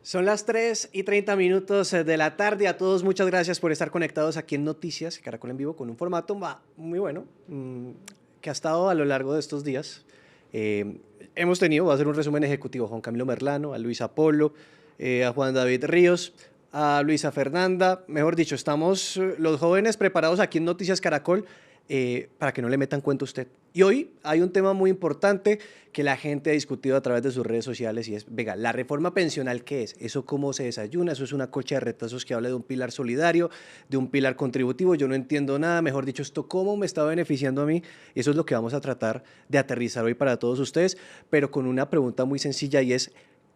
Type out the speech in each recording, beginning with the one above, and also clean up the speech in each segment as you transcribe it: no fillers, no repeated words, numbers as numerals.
Son las 3:30 de la tarde. A todos, muchas gracias por estar conectados aquí en Noticias Caracol en Vivo con un formato muy bueno que ha estado a lo largo de estos días. Hemos tenido, voy a hacer un resumen ejecutivo, a Juan Camilo Merlano, a Luis Apolo, a Juan David Ríos, a Luisa Fernanda. Mejor dicho, estamos los jóvenes preparados aquí en Noticias Caracol para que no le metan cuento a usted. Y hoy hay un tema muy importante que la gente ha discutido a través de sus redes sociales y es, venga, ¿la reforma pensional qué es? ¿Eso cómo se desayuna? ¿Eso es una colcha de retazos que habla de un pilar solidario, de un pilar contributivo? Yo no entiendo nada, mejor dicho, ¿esto cómo me está beneficiando a mí? Y eso es lo que vamos a tratar de aterrizar hoy para todos ustedes, pero con una pregunta muy sencilla y es,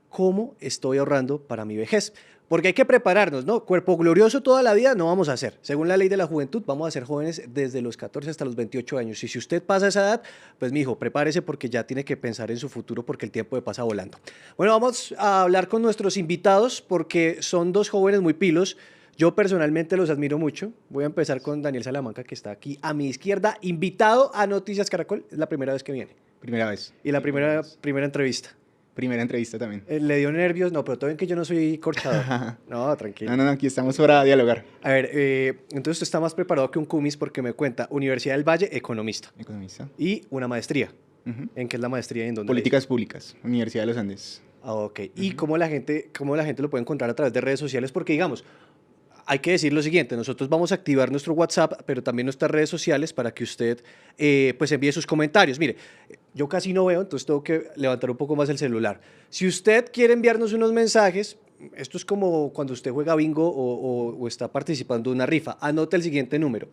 ¿cómo estoy ahorrando para mi vejez? Porque hay que prepararnos, ¿no? Cuerpo glorioso toda la vida no vamos a hacer. Según la ley de la juventud, vamos a ser jóvenes desde los 14 hasta los 28 años. Y si usted pasa esa edad, pues mijo, prepárese porque ya tiene que pensar en su futuro porque el tiempo le pasa volando. Bueno, vamos a hablar con nuestros invitados porque son dos jóvenes muy pilos. Yo personalmente los admiro mucho. Voy a empezar con Daniel Salamanca, que está aquí a mi izquierda, invitado a Noticias Caracol. Es la primera vez que viene. Primera vez. Y la primera entrevista. Primera entrevista también. ¿Le dio nervios? No, pero todo bien que yo no soy corchador. No, tranquilo. No, aquí estamos para dialogar. A ver, entonces usted está más preparado que un cumis porque me cuenta Universidad del Valle, economista. Economista. Y una maestría. ¿En qué es la maestría y en dónde? Políticas públicas, Universidad de los Andes. Ah, ok. ¿Y cómo la gente lo puede encontrar a través de redes sociales? Porque digamos, hay que decir lo siguiente, nosotros vamos a activar nuestro WhatsApp, pero también nuestras redes sociales para que usted pues envíe sus comentarios. Mire, yo casi no veo, entonces tengo que levantar un poco más el celular. Si usted quiere enviarnos unos mensajes, esto es como cuando usted juega bingo o está participando en una rifa, anote el siguiente número,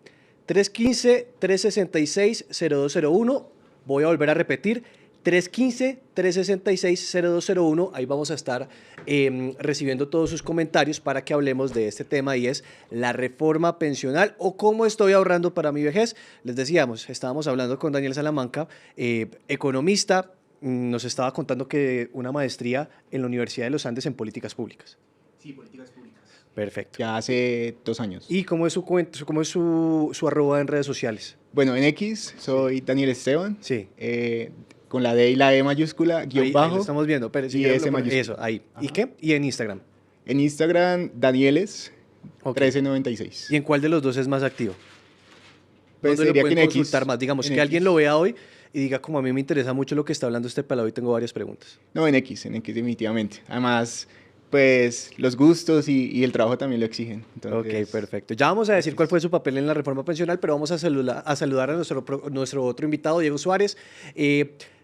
315-366-0201, voy a volver a repetir, 315-366-0201, ahí vamos a estar recibiendo todos sus comentarios para que hablemos de este tema y es la reforma pensional o cómo estoy ahorrando para mi vejez. Les decíamos, estábamos hablando con Daniel Salamanca, economista, nos estaba contando que una maestría en la Universidad de los Andes en políticas públicas. Sí, políticas públicas. Perfecto. Ya hace 2 años. ¿Y cómo es su arroba en redes sociales? Bueno, en X soy Daniel Esteban. Sí. Con la D y la E mayúscula, guión bajo. Ahí lo estamos viendo, pero y S mayúscula. Eso, ahí. Ajá. ¿Y qué? ¿Y en Instagram? En Instagram, Danieles, okay. 1396. ¿Y en cuál de los dos es más activo? Pues ¿Dónde lo pueden que consultar más? Digamos, que X. alguien lo vea hoy y diga, como a mí me interesa mucho lo que está hablando este pelado y tengo varias preguntas. No, en X definitivamente. Además, pues los gustos y el trabajo también lo exigen. Entonces, ok, perfecto. Ya vamos a decir cuál fue su papel en la reforma pensional, pero vamos a saludar a nuestro otro invitado, Diego Suárez.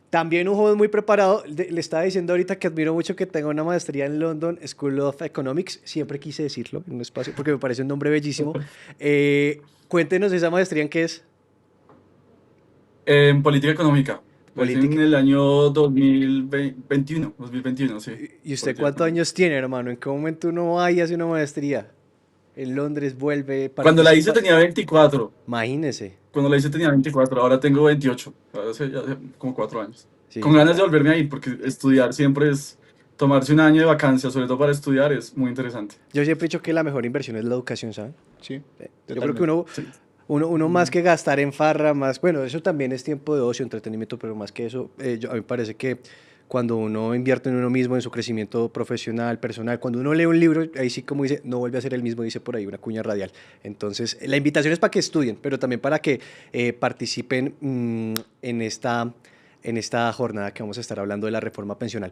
También un joven muy preparado. Le estaba diciendo ahorita que admiro mucho que tenga una maestría en London School of Economics. Siempre quise decirlo en un espacio porque me parece un nombre bellísimo. Cuéntenos esa maestría en qué es. En política económica. En el año 2021, sí. ¿Y usted cuántos años tiene, hermano? ¿En qué momento uno va y hace una maestría? En Londres, vuelve... Cuando la hice tenía 24. Imagínese. Cuando la hice tenía 24, ahora tengo 28. Hace como 4 años. Sí. Con ganas de volverme a ir, porque estudiar siempre es... Tomarse un año de vacancia, sobre todo para estudiar, es muy interesante. Yo siempre he dicho que la mejor inversión es la educación, ¿saben? Sí. Yo creo que uno más que gastar en farra, más... Bueno, eso también es tiempo de ocio, entretenimiento, pero más que eso, a mí me parece que cuando uno invierte en uno mismo, en su crecimiento profesional, personal, cuando uno lee un libro, ahí sí como dice, no vuelve a ser el mismo, dice por ahí una cuña radial. Entonces, la invitación es para que estudien, pero también para que participen en esta jornada que vamos a estar hablando de la reforma pensional.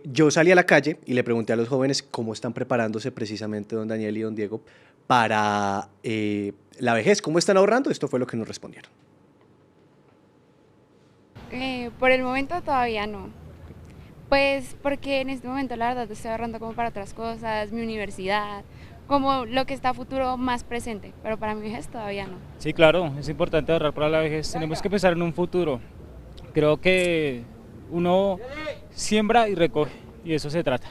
Yo salí a la calle y le pregunté a los jóvenes cómo están preparándose precisamente don Daniel y don Diego para la vejez, cómo están ahorrando. Esto fue lo que nos respondieron. Por el momento todavía no. Pues porque en este momento la verdad estoy ahorrando como para otras cosas, mi universidad, como lo que está a futuro más presente, pero para mi vejez todavía no. Sí, claro, es importante ahorrar para la vejez, tenemos que pensar en un futuro. Creo que uno siembra y recoge, y de eso se trata.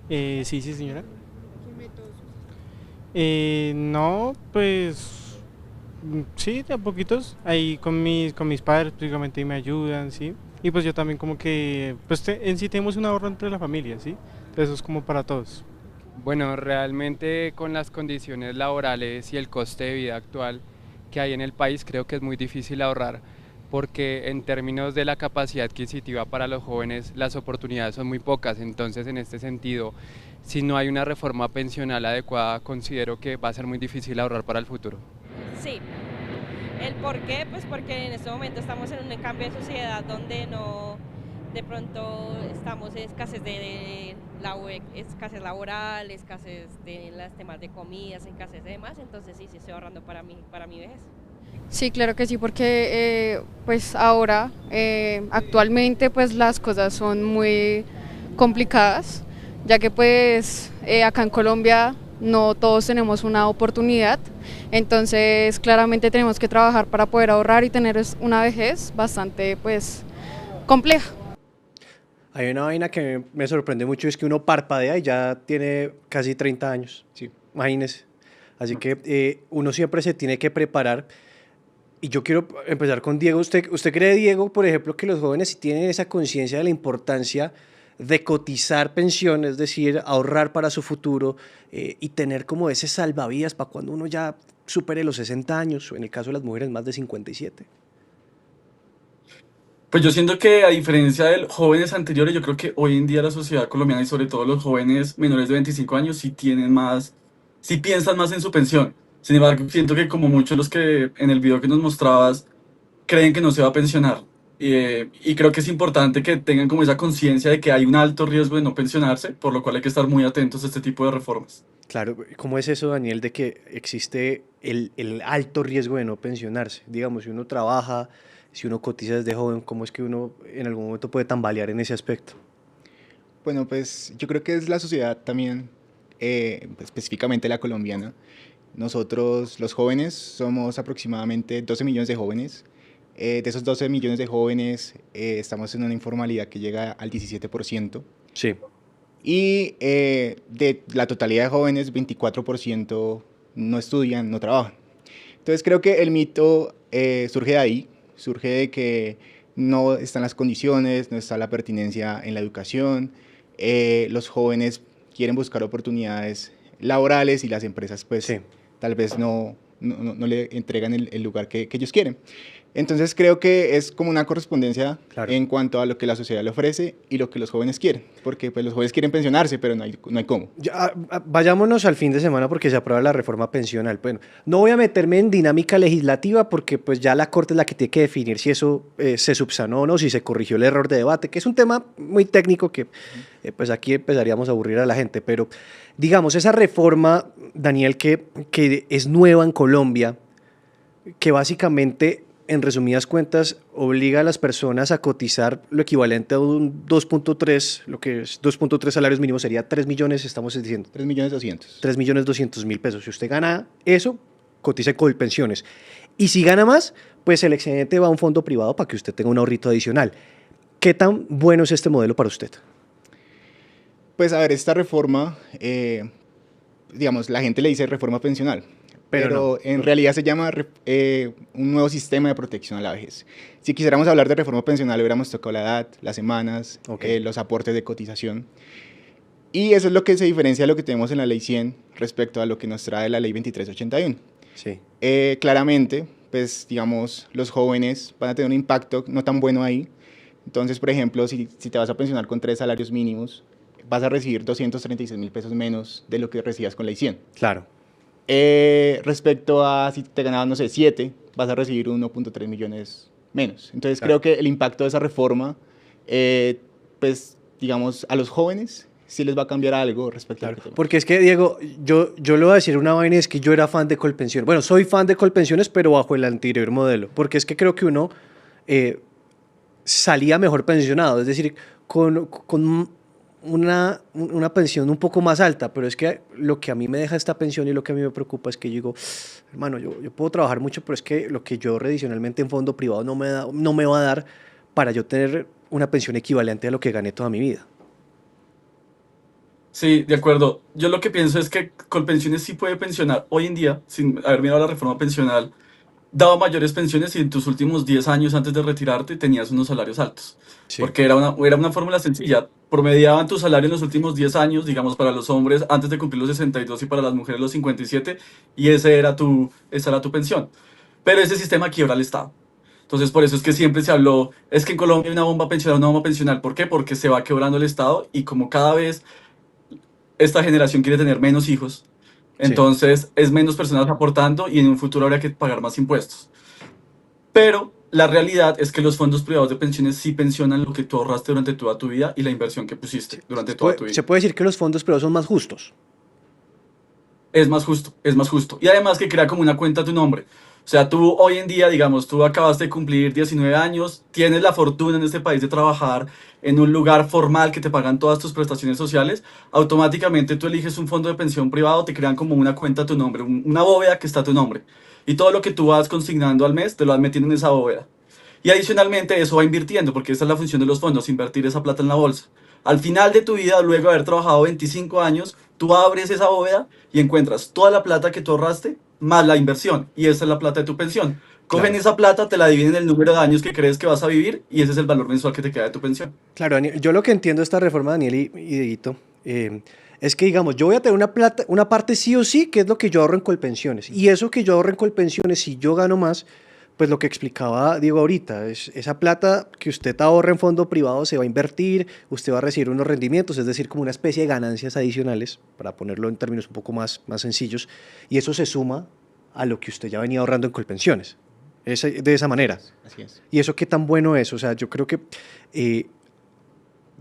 Sí, señora. No, pues sí, de a poquitos. Ahí con mis padres prácticamente me ayudan, sí. Y pues yo también como que, pues en sí tenemos un ahorro entre la familia, sí. Entonces eso es como para todos. Bueno, realmente con las condiciones laborales y el coste de vida actual que hay en el país, creo que es muy difícil ahorrar porque en términos de la capacidad adquisitiva para los jóvenes las oportunidades son muy pocas. Entonces, en este sentido, si no hay una reforma pensional adecuada, considero que va a ser muy difícil ahorrar para el futuro. Sí. ¿El por qué? Pues porque en este momento estamos en un cambio de sociedad donde no, de pronto estamos en escasez escasez laboral, escasez de los temas de comidas, escasez de demás, entonces sí estoy ahorrando para mi vejez. Sí, claro que sí, porque pues ahora, actualmente pues las cosas son muy complicadas, ya que pues acá en Colombia no todos tenemos una oportunidad, entonces claramente tenemos que trabajar para poder ahorrar y tener una vejez bastante pues compleja. Hay una vaina que me sorprende mucho, es que uno parpadea y ya tiene casi 30 años. Sí. Imagínese. Así que uno siempre se tiene que preparar. Y yo quiero empezar con Diego. ¿Usted cree, Diego, por ejemplo, que los jóvenes sí tienen esa conciencia de la importancia de cotizar pensión, es decir, ahorrar para su futuro y tener como ese salvavidas para cuando uno ya supere los 60 años, o en el caso de las mujeres más de 57? Pues yo siento que a diferencia de jóvenes anteriores, yo creo que hoy en día la sociedad colombiana y sobre todo los jóvenes menores de 25 años sí tienen más, sí piensan más en su pensión. Sin embargo, siento que como muchos los que en el video que nos mostrabas creen que no se va a pensionar. Y creo que es importante que tengan como esa conciencia de que hay un alto riesgo de no pensionarse, por lo cual hay que estar muy atentos a este tipo de reformas. Claro, ¿cómo es eso, Daniel, de que existe el alto riesgo de no pensionarse? Digamos, si uno trabaja, si uno cotiza desde joven, ¿cómo es que uno en algún momento puede tambalear en ese aspecto? Bueno, pues yo creo que es la sociedad también, específicamente la colombiana. Nosotros, los jóvenes, somos aproximadamente 12 millones de jóvenes. De esos 12 millones de jóvenes, estamos en una informalidad que llega al 17%. Sí. Y de la totalidad de jóvenes, 24% no estudian, no trabajan. Entonces creo que el mito surge de ahí, surge de que no están las condiciones, no está la pertinencia en la educación, los jóvenes quieren buscar oportunidades laborales y las empresas pues Sí. tal vez no le entregan el lugar que ellos quieren. Entonces creo que es como una correspondencia Claro. en cuanto a lo que la sociedad le ofrece y lo que los jóvenes quieren, porque pues los jóvenes quieren pensionarse, pero no hay cómo. Vayámonos al fin de semana porque se aprueba la reforma pensional. Bueno, no voy a meterme en dinámica legislativa porque pues ya la Corte es la que tiene que definir si eso se subsanó o no, si se corrigió el error de debate, que es un tema muy técnico que pues aquí empezaríamos a aburrir a la gente, pero digamos, esa reforma, Daniel, que es nueva en Colombia, que básicamente, en resumidas cuentas, obliga a las personas a cotizar lo equivalente a un 2.3, lo que es 2.3 salarios mínimos, sería 3 millones, estamos diciendo. 3.200.000. 3.200.000 pesos. Si usted gana eso, cotice Colpensiones. Y si gana más, pues el excedente va a un fondo privado para que usted tenga un ahorrito adicional. ¿Qué tan bueno es este modelo para usted? Pues a ver, esta reforma, digamos, la gente le dice reforma pensional, pero en realidad se llama un nuevo sistema de protección a la vejez. Si quisiéramos hablar de reforma pensional, hubiéramos tocado la edad, las semanas, los aportes de cotización. Y eso es lo que se diferencia de lo que tenemos en la Ley 100 respecto a lo que nos trae la Ley 2381. Sí. Claramente, pues digamos, los jóvenes van a tener un impacto no tan bueno ahí. Entonces, por ejemplo, si te vas a pensionar con 3 salarios mínimos, vas a recibir 236.000 pesos menos de lo que recibías con Ley 100. Claro. Respecto a si te ganabas, no sé, 7, vas a recibir 1.3 millones menos. Entonces creo que el impacto de esa reforma, pues digamos, a los jóvenes sí les va a cambiar algo respecto a lo que tenemos. Porque es que, Diego, yo le voy a decir una vaina, es que yo era fan de Colpensiones. Bueno, soy fan de Colpensiones, pero bajo el anterior modelo. Porque es que creo que uno salía mejor pensionado, es decir, con una pensión un poco más alta, pero es que lo que a mí me deja esta pensión y lo que a mí me preocupa es que yo digo, hermano, yo puedo trabajar mucho, pero es que lo que yo tradicionalmente en fondo privado no me va a dar para yo tener una pensión equivalente a lo que gané toda mi vida. Sí, de acuerdo. Yo lo que pienso es que Colpensiones sí puede pensionar hoy en día, sin haber mirado la reforma pensional, daba mayores pensiones si en tus últimos 10 años antes de retirarte tenías unos salarios altos. Sí. Porque era una fórmula sencilla. Promediaban tu salario en los últimos 10 años, digamos, para los hombres antes de cumplir los 62 y para las mujeres los 57, y esa era tu pensión. Pero ese sistema quiebra al Estado. Entonces, por eso es que siempre se habló, es que en Colombia hay una bomba pensional. ¿Por qué? Porque se va quebrando el Estado y como cada vez esta generación quiere tener menos hijos, Sí. entonces es menos personas aportando y en un futuro habría que pagar más impuestos. Pero la realidad es que los fondos privados de pensiones sí pensionan lo que tú ahorraste durante toda tu vida y la inversión que pusiste durante toda tu vida. Se puede decir que los fondos privados son más justos. Es más justo, es más justo. Y además que crea como una cuenta a tu nombre. O sea, tú hoy en día, digamos, tú acabaste de cumplir 19 años, tienes la fortuna en este país de trabajar en un lugar formal que te pagan todas tus prestaciones sociales, automáticamente tú eliges un fondo de pensión privado, te crean como una cuenta a tu nombre, una bóveda que está a tu nombre. Y todo lo que tú vas consignando al mes, te lo vas metiendo en esa bóveda. Y adicionalmente eso va invirtiendo, porque esa es la función de los fondos, invertir esa plata en la bolsa. Al final de tu vida, luego de haber trabajado 25 años, tú abres esa bóveda y encuentras toda la plata que tú ahorraste más la inversión. Y esa es la plata de tu pensión. Cogen Claro. esa plata, te la dividen el número de años que crees que vas a vivir y ese es el valor mensual que te queda de tu pensión. Claro, Daniel, yo lo que entiendo de esta reforma, Daniel y Dieguito, es que, digamos, yo voy a tener una parte sí o sí, que es lo que yo ahorro en Colpensiones. Y eso que yo ahorro en Colpensiones, si yo gano más, pues lo que explicaba Diego ahorita, es esa plata que usted ahorra en fondo privado se va a invertir, usted va a recibir unos rendimientos, es decir, como una especie de ganancias adicionales, para ponerlo en términos un poco más sencillos, y eso se suma a lo que usted ya venía ahorrando en Colpensiones. De esa manera. Así es. ¿Y eso qué tan bueno es? O sea, yo creo que,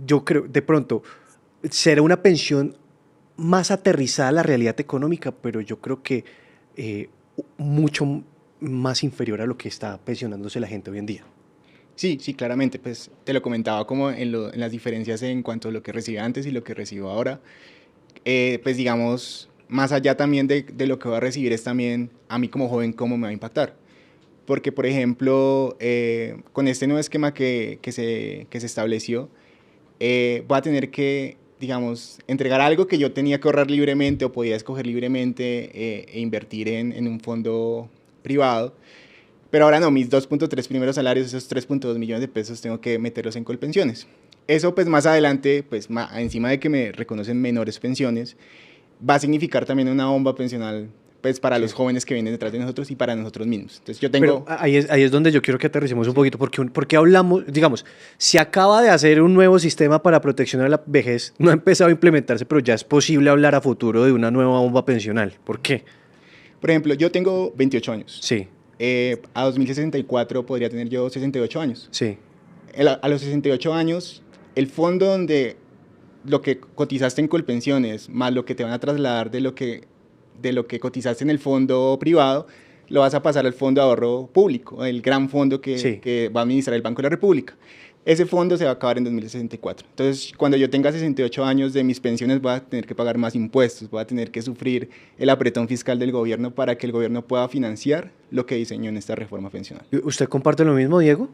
de pronto, será una pensión más aterrizada a la realidad económica, pero yo creo que mucho más inferior a lo que está pensionándose la gente hoy en día. Sí, sí, claramente, pues te lo comentaba como en las diferencias en cuanto a lo que recibí antes y lo que recibo ahora. Pues digamos, más allá también de lo que voy a recibir es también a mí como joven cómo me va a impactar. Porque, por ejemplo, con este nuevo esquema que se estableció, voy a tener que, digamos, entregar algo que yo tenía que ahorrar libremente o podía escoger libremente e invertir en un fondo privado. Pero ahora no, mis 2.3 primeros salarios, esos 3.2 millones de pesos, tengo que meterlos en Colpensiones. Eso, pues, más adelante, pues, encima de que me reconocen menores pensiones, va a significar también una bomba pensional, pues, para los jóvenes que vienen detrás de nosotros y para nosotros mismos. Entonces, yo tengo... Pero ahí es donde yo quiero que aterricemos un poquito, porque hablamos, digamos, se acaba de hacer un nuevo sistema para protección a la vejez, no ha empezado a implementarse, pero ya es posible hablar a futuro de una nueva bomba pensional. ¿Por qué? Por ejemplo, yo tengo 28 años. Sí. A 2064 podría tener yo 68 años. Sí. A los 68 años, el fondo donde lo que cotizaste en Colpensiones, más lo que te van a trasladar de lo que cotizaste en el fondo privado, lo vas a pasar al fondo de ahorro público, el gran fondo que va a administrar el Banco de la República. Ese fondo se va a acabar en 2064. Entonces, cuando yo tenga 68 años de mis pensiones, voy a tener que pagar más impuestos, voy a tener que sufrir el apretón fiscal del gobierno para que el gobierno pueda financiar lo que diseñó en esta reforma pensional. ¿Usted comparte lo mismo, Diego?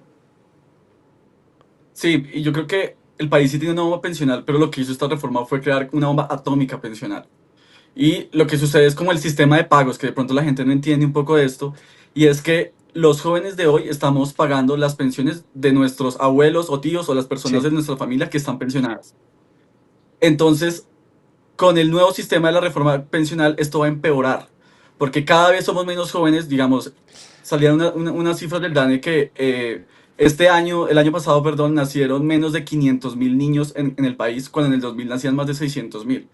Sí, y yo creo que el país sí tiene una bomba pensional, pero lo que hizo esta reforma fue crear una bomba atómica pensional. Y lo que sucede es como el sistema de pagos, que de pronto la gente no entiende un poco de esto, y es que los jóvenes de hoy estamos pagando las pensiones de nuestros abuelos o tíos o las personas de nuestra familia que están pensionadas. Entonces, con el nuevo sistema de la reforma pensional, esto va a empeorar, porque cada vez somos menos jóvenes, digamos, salieron unas cifras del DANE que el año pasado, perdón, nacieron menos de 500.000 niños en el país, cuando en el 2000 nacían más de 600.000.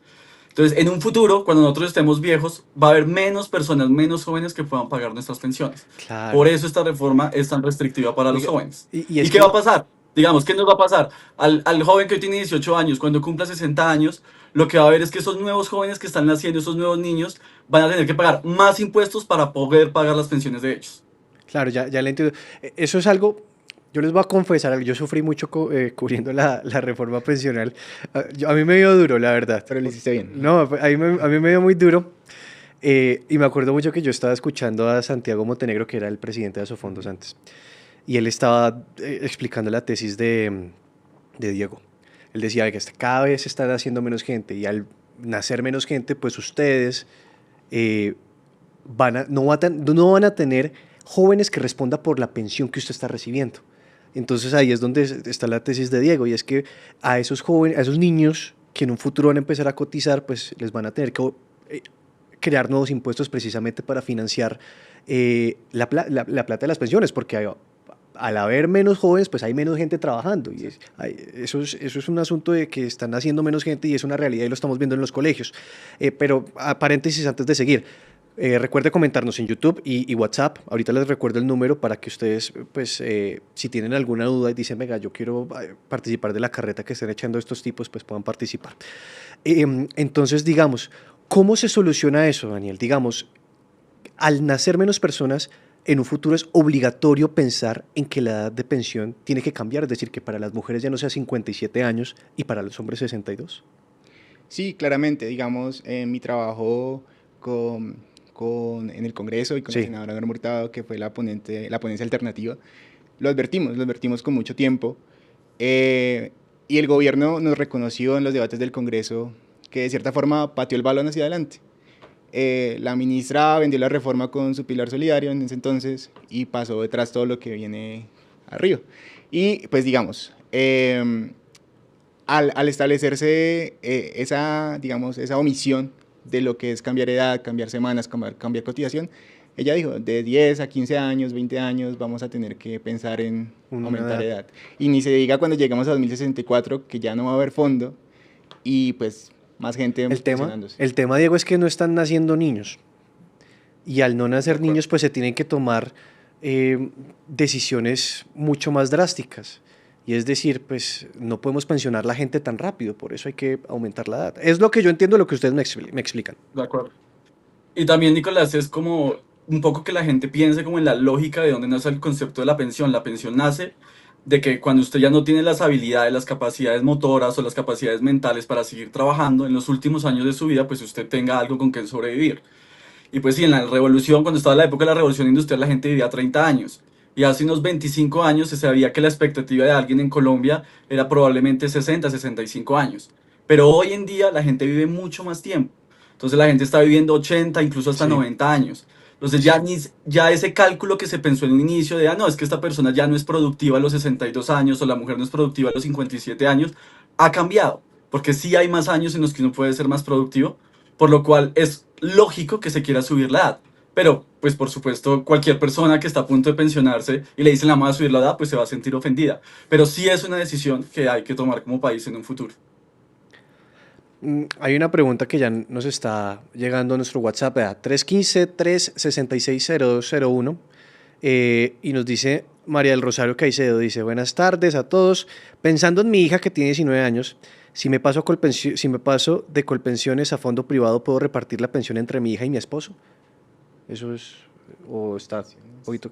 Entonces, en un futuro, cuando nosotros estemos viejos, va a haber menos personas, menos jóvenes que puedan pagar nuestras pensiones. Claro. Por eso esta reforma es tan restrictiva para los jóvenes. ¿Y qué va a pasar? Digamos, ¿qué nos va a pasar? Al joven que hoy tiene 18 años, cuando cumpla 60 años, lo que va a haber es que esos nuevos jóvenes que están naciendo, esos nuevos niños, van a tener que pagar más impuestos para poder pagar las pensiones de ellos. Claro, ya le entiendo. Eso es algo... Yo les voy a confesar algo, yo sufrí mucho cubriendo la reforma pensional. A mí me dio duro, la verdad. Pero lo hiciste bien. No, a mí me dio muy duro. Y me acuerdo mucho que yo estaba escuchando a Santiago Montenegro, que era el presidente de Asofondos antes. Y él estaba explicando la tesis de Diego. Él decía que cada vez se está haciendo menos gente y al nacer menos gente, pues ustedes no van a tener jóvenes que respondan por la pensión que usted está recibiendo. Entonces ahí es donde está la tesis de Diego, y es que a esos jóvenes, a esos niños que en un futuro van a empezar a cotizar, pues les van a tener que crear nuevos impuestos precisamente para financiar la plata de las pensiones, porque al haber menos jóvenes, pues hay menos gente trabajando. Y eso es un asunto de que están haciendo menos gente y es una realidad y lo estamos viendo en los colegios. Pero, paréntesis antes de seguir. Recuerde comentarnos en YouTube y WhatsApp. Ahorita les recuerdo el número para que ustedes, pues, si tienen alguna duda y dicen, venga, yo quiero participar de la carreta que estén echando estos tipos, pues puedan participar. Entonces, digamos, ¿cómo se soluciona eso, Daniel? Digamos, al nacer menos personas, en un futuro es obligatorio pensar en que la edad de pensión tiene que cambiar, es decir, que para las mujeres ya no sea 57 años y para los hombres 62. Sí, claramente, digamos, en mi trabajo en el Congreso y con la senadora Norma Hurtado, que fue la ponencia alternativa, lo advertimos con mucho tiempo, y el gobierno nos reconoció en los debates del Congreso que de cierta forma pateó el balón hacia adelante. La ministra vendió la reforma con su pilar solidario en ese entonces y pasó detrás todo lo que viene arriba. Y pues digamos, al establecerse esa omisión de lo que es cambiar edad, cambiar semanas, cambiar cotización, ella dijo, de 10 a 15 años, 20 años, vamos a tener que pensar en aumentar edad. Y ni se diga cuando lleguemos a 2064 que ya no va a haber fondo y pues más gente pensionándose. El tema, Diego, es que no están naciendo niños. Y al no nacer niños, pues se tienen que tomar decisiones mucho más drásticas. Y es decir, pues no podemos pensionar a la gente tan rápido, por eso hay que aumentar la edad. Es lo que yo entiendo, lo que ustedes me explican. De acuerdo. Y también, Nicolás, es como un poco que la gente piense como en la lógica de dónde nace el concepto de la pensión. La pensión nace de que cuando usted ya no tiene las habilidades, las capacidades motoras o las capacidades mentales para seguir trabajando en los últimos años de su vida, pues usted tenga algo con que sobrevivir. Y pues sí, en la revolución, cuando estaba la época de la revolución industrial, la gente vivía 30 años. Y hace unos 25 años se sabía que la expectativa de alguien en Colombia era probablemente 60, 65 años. Pero hoy en día la gente vive mucho más tiempo. Entonces la gente está viviendo 80, incluso hasta 90 años. Entonces ya ese cálculo que se pensó en un inicio de, no, es que esta persona ya no es productiva a los 62 años o la mujer no es productiva a los 57 años, ha cambiado. Porque sí hay más años en los que uno puede ser más productivo, por lo cual es lógico que se quiera subir la edad. Pero, pues por supuesto, cualquier persona que está a punto de pensionarse y le dicen la vamos a subir la edad, pues se va a sentir ofendida. Pero sí es una decisión que hay que tomar como país en un futuro. Hay una pregunta que ya nos está llegando a nuestro WhatsApp, 315-366-0201, y nos dice María del Rosario Caicedo, dice, buenas tardes a todos, pensando en mi hija que tiene 19 años, si me paso de Colpensiones a fondo privado, ¿puedo repartir la pensión entre mi hija y mi esposo? Eso es, o está poquito.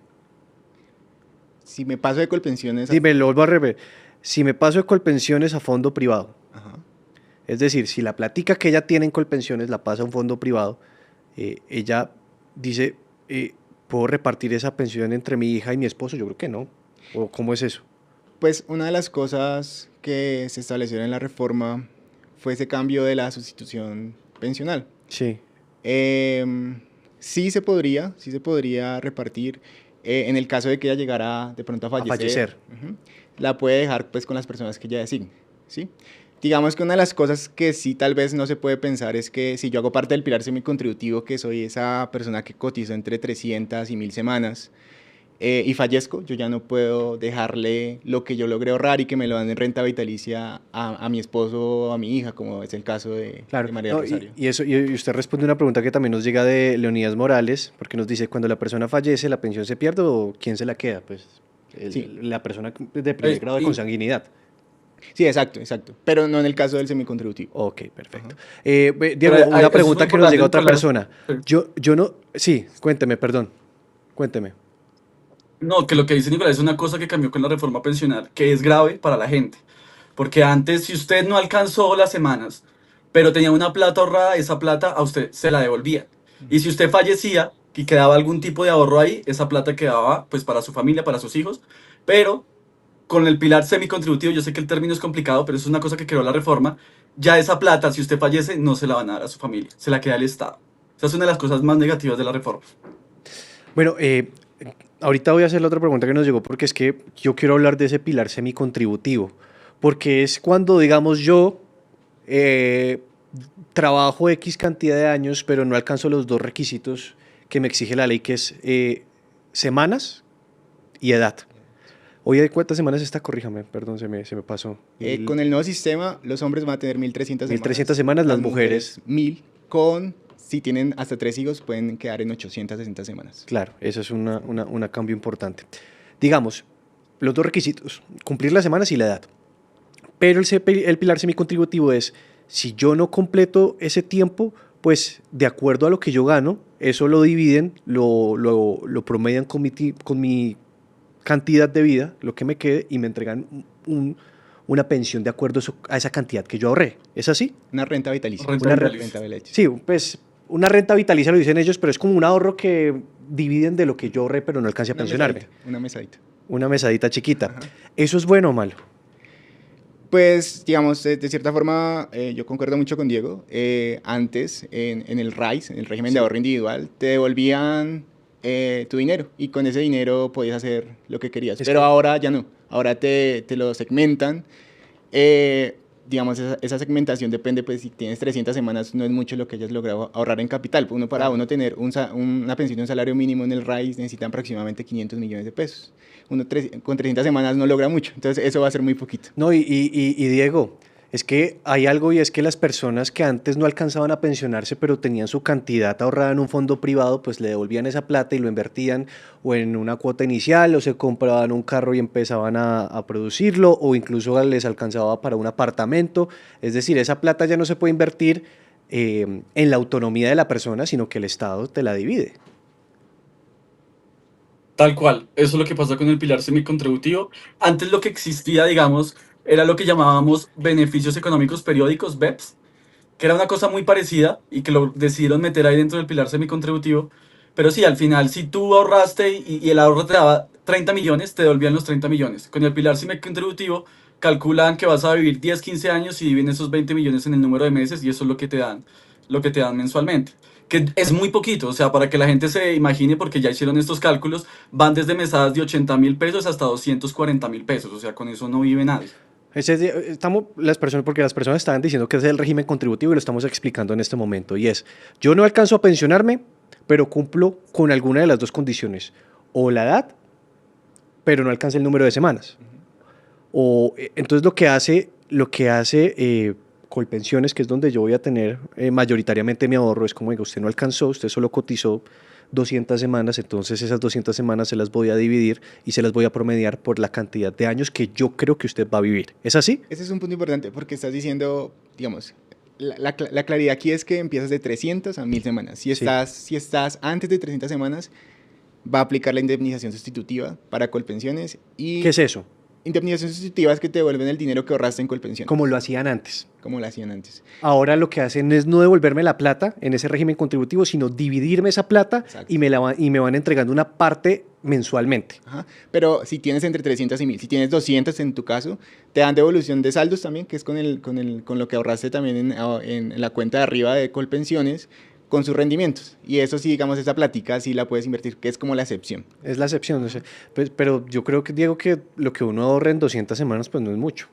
Si me paso de Colpensiones... Sí, me lo vuelvo a repetir. Si me paso de Colpensiones a fondo privado. Ajá. Es decir, si la plática que ella tiene en Colpensiones la pasa a un fondo privado, ella dice, ¿puedo repartir esa pensión entre mi hija y mi esposo? Yo creo que no. ¿O cómo es eso? Pues una de las cosas que se establecieron en la reforma fue ese cambio de la sustitución pensional. Sí. Sí se podría repartir en el caso de que ella llegara de pronto a fallecer. La puede dejar pues con las personas que ella designe, ¿sí? Digamos que una de las cosas que sí tal vez no se puede pensar es que si yo hago parte del pilar semicontributivo, que soy esa persona que cotizó entre 300 y 1000 semanas, y fallezco, yo ya no puedo dejarle lo que yo logré ahorrar y que me lo dan en renta vitalicia a mi esposo o a mi hija, como es el caso de María Rosario. Y usted responde una pregunta que también nos llega de Leonidas Morales, porque nos dice, cuando la persona fallece, ¿la pensión se pierde o quién se la queda? Pues la persona de primer grado de consanguinidad. Sí, exacto. Pero no en el caso del semicontributivo. Ok, perfecto. Diego, una pregunta que nos llega a otra persona. Yo no... Sí, cuénteme. No, que lo que dice Nicolás es una cosa que cambió con la reforma pensional, que es grave para la gente. Porque antes, si usted no alcanzó las semanas, pero tenía una plata ahorrada, esa plata a usted se la devolvía. Y si usted fallecía y quedaba algún tipo de ahorro ahí, esa plata quedaba pues para su familia, para sus hijos. Pero con el pilar semicontributivo, yo sé que el término es complicado, pero es una cosa que creó la reforma, ya esa plata, si usted fallece, no se la van a dar a su familia, se la queda el Estado. Esa es una de las cosas más negativas de la reforma. Bueno, ahorita voy a hacer la otra pregunta que nos llegó, porque es que yo quiero hablar de ese pilar semicontributivo, porque es cuando, digamos, yo trabajo X cantidad de años, pero no alcanzo los dos requisitos que me exige la ley, que es semanas y edad. Hoy hay cuántas semanas está, corríjame, perdón, se me pasó. Con el nuevo sistema, los hombres van a tener 1.300 semanas. 1.300 semanas, las mujeres 1.000, si tienen hasta 3 hijos, pueden quedar en 860 semanas. Claro, eso es un cambio importante. Digamos, los dos requisitos, cumplir las semanas y la edad. Pero el pilar semicontributivo es, si yo no completo ese tiempo, pues de acuerdo a lo que yo gano, eso lo dividen, lo promedian con mi cantidad de vida, lo que me quede, y me entregan una pensión de acuerdo a esa cantidad que yo ahorré. ¿Es así? Una renta vitalicia. Renta vitalicia. Sí, pues una renta vitalicia lo dicen ellos, pero es como un ahorro que dividen de lo que yo ahorré, pero no alcance a pensionarme. Una mesadita. Una mesadita chiquita. Ajá. ¿Eso es bueno o malo? Pues, digamos, de cierta forma, yo concuerdo mucho con Diego. Antes, en el RAIS, en el régimen de ahorro individual, te devolvían tu dinero y con ese dinero podías hacer lo que querías. Pero ahora ya no. Ahora te lo segmentan. Digamos, esa segmentación depende, pues, si tienes 300 semanas, no es mucho lo que hayas logrado ahorrar en capital. Para uno tener una pensión de un salario mínimo en el RAIS necesitan aproximadamente 500 millones de pesos. Uno con 300 semanas no logra mucho, entonces eso va a ser muy poquito. No, y Diego, es que hay algo, y es que las personas que antes no alcanzaban a pensionarse, pero tenían su cantidad ahorrada en un fondo privado, pues le devolvían esa plata y lo invertían o en una cuota inicial, o se compraban un carro y empezaban a producirlo, o incluso les alcanzaba para un apartamento. Es decir, esa plata ya no se puede invertir en la autonomía de la persona, sino que el Estado te la divide. Tal cual, eso es lo que pasa con el pilar semicontributivo. Antes lo que existía, digamos, era lo que llamábamos beneficios económicos periódicos, BEPS, que era una cosa muy parecida y que lo decidieron meter ahí dentro del pilar semicontributivo. Pero sí, al final, si tú ahorraste y el ahorro te daba 30 millones, te devolvían los 30 millones. Con el pilar semicontributivo calculan que vas a vivir 10, 15 años y dividen esos 20 millones en el número de meses y eso es lo que te dan mensualmente. Que es muy poquito, o sea, para que la gente se imagine, porque ya hicieron estos cálculos, van desde mesadas de 80.000 pesos hasta 240.000 pesos, o sea, con eso no vive nadie. Porque las personas estaban diciendo que ese es el régimen contributivo y lo estamos explicando en este momento, y es, yo no alcanzo a pensionarme, pero cumplo con alguna de las dos condiciones, o la edad, pero no alcanza el número de semanas. Entonces lo que hace Colpensiones, que es donde yo voy a tener mayoritariamente mi ahorro, es como, digo, usted no alcanzó, usted solo cotizó 200 semanas, entonces esas 200 semanas se las voy a dividir y se las voy a promediar por la cantidad de años que yo creo que usted va a vivir. ¿Es así? Ese es un punto importante porque estás diciendo, digamos, la claridad aquí es que empiezas de 300 a 1.000 semanas. Si estás antes de 300 semanas, va a aplicar la indemnización sustitutiva para Colpensiones. ¿Qué es eso? Indemnización sustitutiva es que te devuelven el dinero que ahorraste en Colpensiones. Como lo hacían antes. Como lo hacían antes. Ahora lo que hacen es no devolverme la plata en ese régimen contributivo, sino dividirme esa plata y me van entregando una parte mensualmente. Ajá. Pero si tienes entre 300 y 1.000, si tienes 200 en tu caso, te dan devolución de saldos también, que es con lo que ahorraste también en la cuenta de arriba de Colpensiones, con sus rendimientos. Y eso sí, digamos, esa plática sí la puedes invertir, que es como la excepción. Es la excepción, no sé. Pero yo creo que, Diego, que lo que uno ahorra en 200 semanas, pues no es mucho.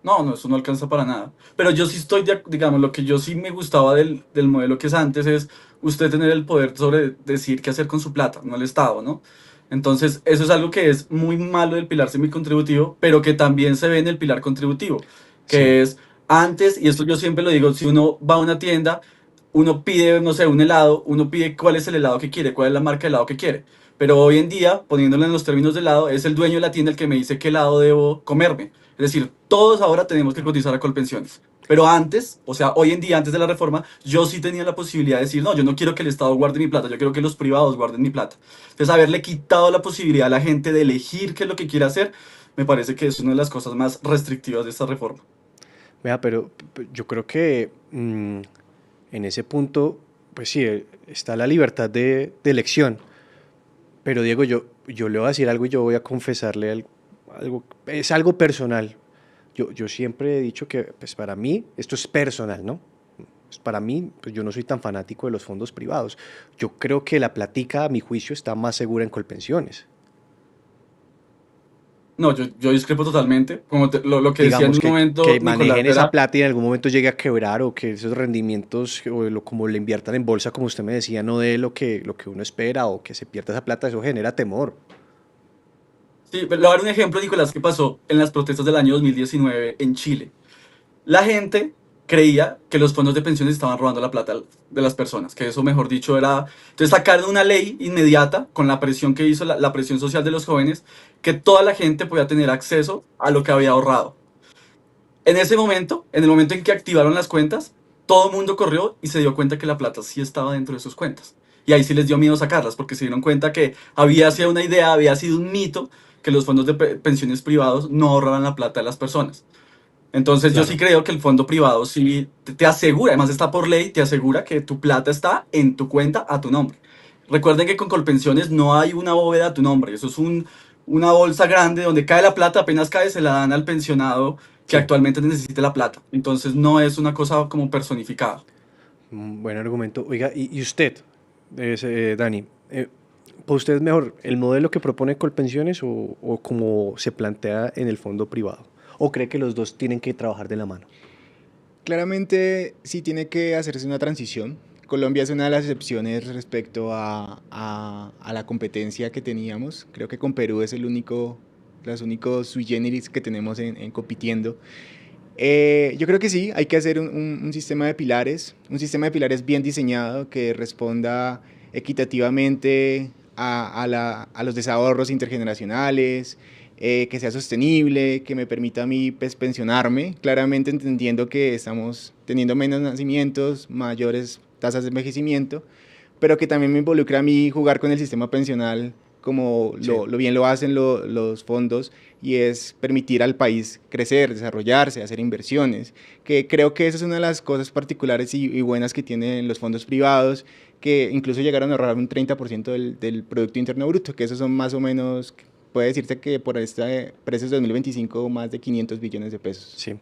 No, eso no alcanza para nada. Pero yo sí estoy, digamos, lo que yo sí me gustaba del modelo que es antes es usted tener el poder sobre decir qué hacer con su plata, no el Estado, ¿no? Entonces, eso es algo que es muy malo del pilar semicontributivo, pero que también se ve en el pilar contributivo, que es antes, y esto yo siempre lo digo, si uno va a una tienda, uno pide, no sé, un helado, uno pide cuál es el helado que quiere, cuál es la marca de helado que quiere. Pero hoy en día, poniéndolo en los términos de helado, es el dueño de la tienda el que me dice qué helado debo comerme. Es decir, todos ahora tenemos que cotizar a Colpensiones. Pero antes, o sea, hoy en día, antes de la reforma, yo sí tenía la posibilidad de decir, no, yo no quiero que el Estado guarde mi plata, yo quiero que los privados guarden mi plata. Entonces, haberle quitado la posibilidad a la gente de elegir qué es lo que quiere hacer, me parece que es una de las cosas más restrictivas de esta reforma. Vea, pero yo creo que en ese punto, pues sí, está la libertad de elección. Pero Diego, yo le voy a decir algo y yo voy a confesarle algo, es algo personal. Yo siempre he dicho que, pues para mí, esto es personal, ¿no? Pues para mí, pues yo no soy tan fanático de los fondos privados. Yo creo que la platica, a mi juicio, está más segura en Colpensiones. No, yo discrepo totalmente. Como lo que decía en un momento, que Nicolás, manejen esa era, plata y en algún momento llegue a quebrar, o que esos rendimientos, como le inviertan en bolsa, como usted me decía, no de lo que uno espera, o que se pierda esa plata, eso genera temor. Sí, pero le voy a dar un ejemplo, Nicolás, que pasó en las protestas del año 2019 en Chile. La gente creía que los fondos de pensiones estaban robando la plata de las personas, que eso, mejor dicho, era... Entonces sacaron una ley inmediata con la presión que hizo la presión social de los jóvenes, que toda la gente podía tener acceso a lo que había ahorrado. En ese momento, en el momento en que activaron las cuentas, todo el mundo corrió y se dio cuenta que la plata sí estaba dentro de sus cuentas. Y ahí sí les dio miedo sacarlas, porque se dieron cuenta que había sido una idea, había sido un mito, que los fondos de pensiones privados no ahorraban la plata de las personas. Entonces yo sí Claro. creo que el fondo privado sí te asegura, además está por ley, te asegura que tu plata está en tu cuenta a tu nombre. Recuerden que con Colpensiones no hay una bóveda a tu nombre, eso es una bolsa grande donde cae la plata, apenas cae se la dan al pensionado que Sí. actualmente necesite la plata. Entonces no es una cosa como personificada. Buen argumento. Oiga, y usted, Dani, ¿para usted es mejor el modelo que propone Colpensiones o como se plantea en el fondo privado? ¿O cree que los dos tienen que trabajar de la mano? Claramente sí tiene que hacerse una transición. Colombia es una de las excepciones respecto a la competencia que teníamos. Creo que con Perú es los únicos sui generis que tenemos en compitiendo. Yo creo que sí, hay que hacer un sistema de pilares bien diseñado que responda equitativamente a los desahorros intergeneracionales, que sea sostenible, que me permita a mí pues, pensionarme, claramente entendiendo que estamos teniendo menos nacimientos, mayores tasas de envejecimiento, pero que también me involucra a mí jugar con el sistema pensional como Sí. lo bien lo hacen los fondos, y es permitir al país crecer, desarrollarse, hacer inversiones, que creo que esa es una de las cosas particulares y buenas que tienen los fondos privados, que incluso llegaron a ahorrar un 30% del Producto Interno Bruto, que esos son más o menos, puede decirse que por este precios de 2025 más de 500 billones de pesos. Sí.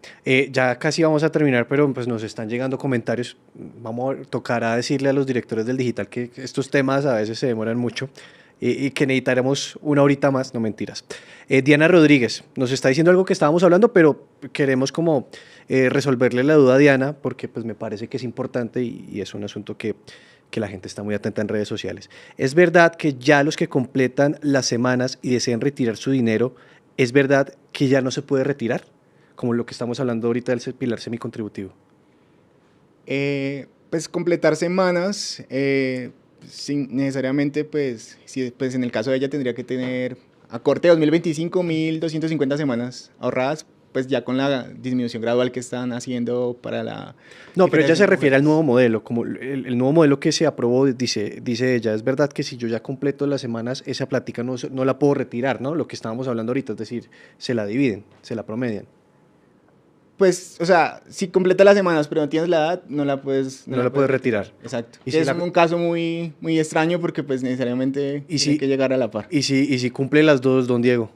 Ya casi vamos a terminar, pero pues nos están llegando comentarios. Vamos a tocar a decirle a los directores del digital que estos temas a veces se demoran mucho y que necesitaremos una horita más, no mentiras. Diana Rodríguez nos está diciendo algo que estábamos hablando, pero queremos como resolverle la duda a Diana, porque pues me parece que es importante y es un asunto que la gente está muy atenta en redes sociales. ¿Es verdad que ya los que completan las semanas y desean retirar su dinero, es verdad que ya no se puede retirar? Como lo que estamos hablando ahorita del pilar semicontributivo. Pues completar semanas, sin necesariamente, pues, si, pues en el caso de ella tendría que tener a corte de 2025 1.250 semanas ahorradas, pues ya con la disminución gradual que están haciendo para la... No, pero ella diferencia se de refiere al nuevo mujeres. modelo, como el nuevo modelo que se aprobó, dice ella, es verdad que si yo ya completo las semanas, esa plática no la puedo retirar, ¿no? Lo que estábamos hablando ahorita, es decir, se la dividen, se la promedian. Pues, o sea, si completa las semanas pero no tienes la edad, no la puedes, No la puedes retirar. Exacto. Y Y si es la- un caso muy, muy extraño porque pues necesariamente Y tiene si- que llegar a la par. Y si cumple las dos, don Diego,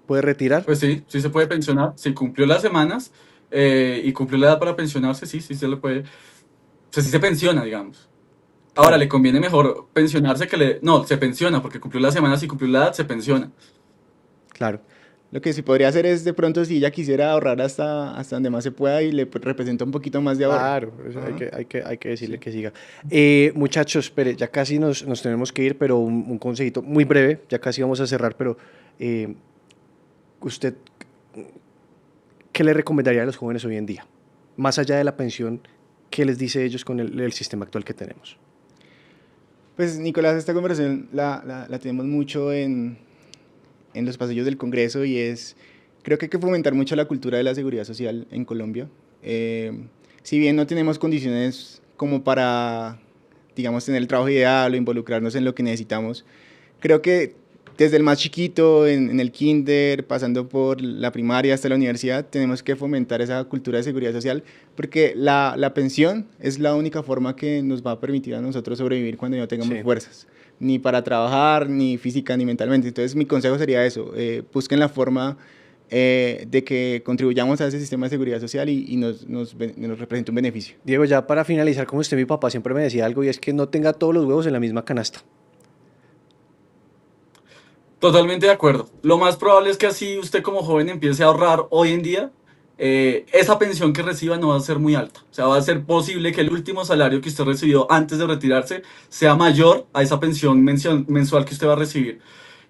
¿puede retirar? Pues sí, sí se puede pensionar. Si cumplió las semanas y cumplió la edad para pensionarse, sí, sí se le puede. O sea, sí se pensiona, digamos. Ahora, Claro. le conviene mejor pensionarse que le... No, se pensiona, porque cumplió las semanas y cumplió la edad, se pensiona. Claro. Lo que sí podría hacer es de pronto si ella quisiera ahorrar hasta donde más se pueda y le representa un poquito más de ahorro. Claro, eso Ajá. hay que decirle Sí. que siga. Muchachos, espere, ya casi nos tenemos que ir, pero un consejito muy breve, ya casi vamos a cerrar, pero usted, ¿qué le recomendaría a los jóvenes hoy en día? Más allá de la pensión, ¿qué les dice ellos con el sistema actual que tenemos? Pues Nicolás, esta conversación la tenemos mucho en los pasillos del Congreso y creo que hay que fomentar mucho la cultura de la seguridad social en Colombia. Si bien no tenemos condiciones como para, digamos, tener el trabajo ideal o involucrarnos en lo que necesitamos, creo que desde el más chiquito, en el kinder, pasando por la primaria hasta la universidad, tenemos que fomentar esa cultura de seguridad social, porque la pensión es la única forma que nos va a permitir a nosotros sobrevivir cuando no tengamos Sí. fuerzas, ni para trabajar, ni física, ni mentalmente. Entonces mi consejo sería eso, busquen la forma de que contribuyamos a ese sistema de seguridad social y nos represente un beneficio. Diego, ya para finalizar, como usted, mi papá siempre me decía algo, y es que no tenga todos los huevos en la misma canasta. Totalmente de acuerdo. Lo más probable es que así usted como joven empiece a ahorrar hoy en día. Esa pensión que reciba no va a ser muy alta. O sea, va a ser posible que el último salario que usted recibió antes de retirarse sea mayor a esa pensión mensual que usted va a recibir.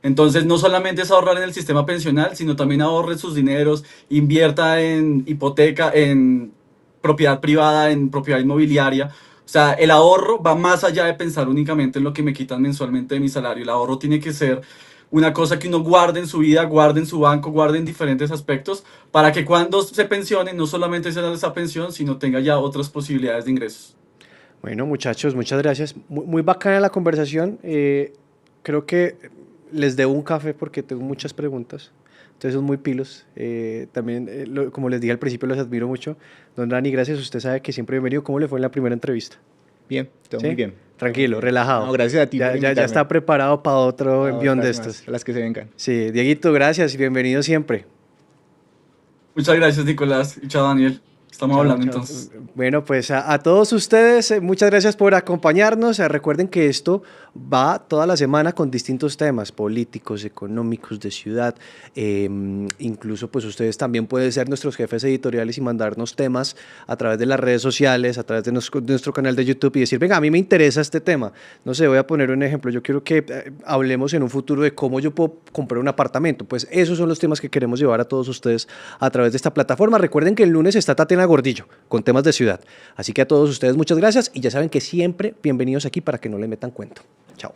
Entonces, no solamente es ahorrar en el sistema pensional, sino también ahorre sus dineros, invierta en hipoteca, en propiedad privada, en propiedad inmobiliaria. O sea, el ahorro va más allá de pensar únicamente en lo que me quitan mensualmente de mi salario. El ahorro tiene que ser una cosa que uno guarde en su vida, guarde en su banco, guarde en diferentes aspectos, para que cuando se pensione no solamente sea esa pensión, sino tenga ya otras posibilidades de ingresos. Bueno, muchachos, muchas gracias. Muy bacana la conversación. Creo que les debo un café porque tengo muchas preguntas. Ustedes son muy pilos. También, como les dije al principio, los admiro mucho. Don Dani, gracias. Usted sabe que siempre bienvenido. ¿Cómo le fue en la primera entrevista? Bien, todo ¿Sí? muy bien. Tranquilo, relajado. No, gracias a ti. Ya está preparado para otro envión de estos. Las que se vengan. Sí, Dieguito, gracias y bienvenido siempre. Muchas gracias, Nicolás. Y chao, Daniel. Estamos hablando Chao. entonces. Bueno, pues a todos ustedes, muchas gracias por acompañarnos. Recuerden que esto va toda la semana con distintos temas políticos, económicos, de ciudad. Incluso pues ustedes también pueden ser nuestros jefes editoriales y mandarnos temas a través de las redes sociales, a través de nuestro canal de YouTube y decir, venga, a mí me interesa este tema. No sé, voy a poner un ejemplo. Yo quiero que hablemos en un futuro de cómo yo puedo comprar un apartamento. Pues esos son los temas que queremos llevar a todos ustedes a través de esta plataforma. Recuerden que el lunes está Tatiana Gordillo con temas de ciudad. Así que a todos ustedes muchas gracias y ya saben que siempre bienvenidos aquí para que no le metan cuento. Chao.